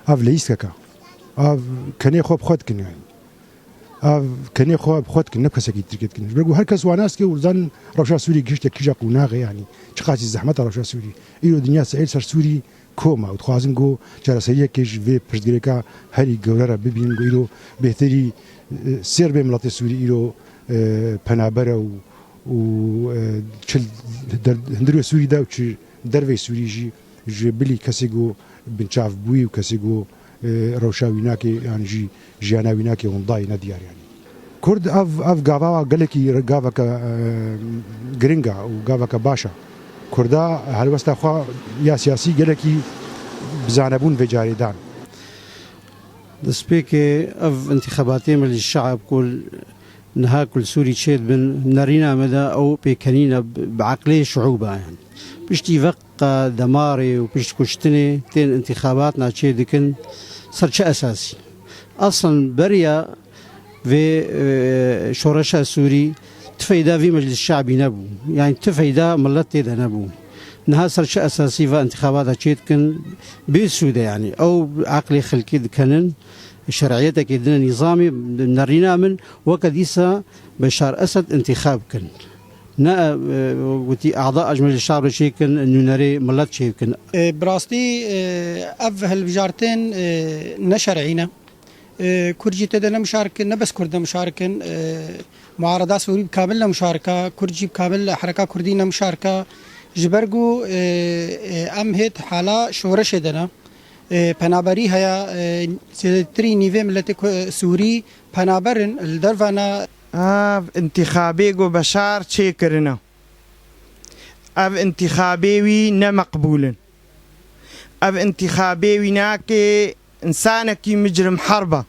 اف ليسكا اف كني خو بخوت كن يعني اف كني خو بخوت كن نبكس اكيد تركت كن بقول هركس وناس كي وزن روشا سوري كشت كيجا قناغ يعني تشقات الزحمه روشا سوري ايرو دنيا سائل سر سوري كوما وتخوازن جو جلسيه كيج في برزدريكا هري جورا ببين ايرو بهتري سير بملات سوري ايرو بنابره و چل هندرو سوري دا وچ دروي سوري جي بلي كاسيغو بنشاف بوي وكاسيغو روشاويناكي يعني جياناويناكي ونداي نديار يعني كرد اف غافا قالكي غافا جرينجا وغافا باشا كردا هل وسط اخو يا سياسي قالكي بزانبون في جاريدان دسبيكي اف انتخاباتين من الشعب كل نها كل سوري تشيد بن نارينا مدى او بيكنينا بعقلية شعوبة يعني بيشتي فق دماري وبيشت كشتني تين انتخابات ناتشيد كن صرش اساسي اصلا بريا في شورشة سوري تفيدا في مجلس الشعبي نبو يعني تفيدا ملت تيدا نبو نها صرش اساسي في انتخابات تشيد كن بسودة يعني او عقلي خلقي كنن شرعيتك يدنا نظامي نرينا من وكديسا بشار أسد انتخاب كن نا وتي أعضاء أجمل الشعب شيء كن إنه نري ملت شيء كن براستي أف هالبجارتين نشرعينا كرجي تدنا مشاركين نبس كردنا مشاركين معارضات سوري بكاملنا مشاركة كرجي بكامل حركة كردينا مشاركة جبرجو أم هيت حالة شورش دنا پنابری هیا سیتری نیوه ملت سوری پنابرن الدرفانا انتخابی جو بشار چه کرنا اف انتخابی وی نمقبولن اف انتخابی وی ناکه انسانکی مجرم حربه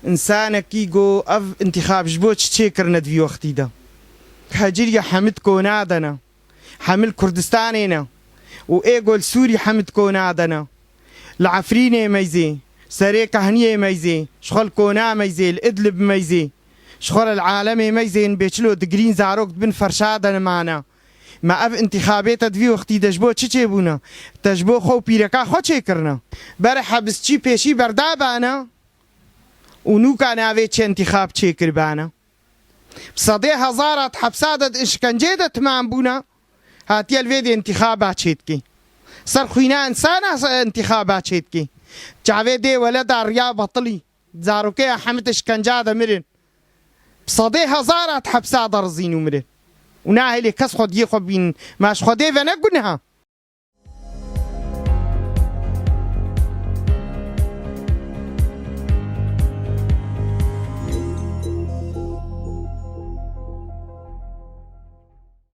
انسانکی جو اف انتخاب جبوت چه کرنا دوی وقتی ده هجری حمد کونادنا حمل کردستانینا و ايقول سوري حمد كونادنا العفرينة ميزي سري كهنية ميزي شغل كونا ميزي الإدلب ميزي شغل العالمي ميزي بيشلو دقرين زاروك بن فرشادنا معنا ما أب انتخابات تدفي وقتي دجبو تشي بونا تجبو خو بيركا خو تشي كرنا برح بس تشي بيشي بردابانا ونوكا ناوي تشي انتخاب تشي كربانا بصدي هزارات حبسادت اشكنجيدة تمام بونا هاتي الفيدي انتخابات شيتكي صار خوينا انسان انتخابات شيتكي جاويدي ولد الرياض بطلي زاروكي حمد اشكنجاده مرن بصدي هزارات حبسات رزين ومرن وناهي لي كس خد يخو بين ماش خدي فانا قلناها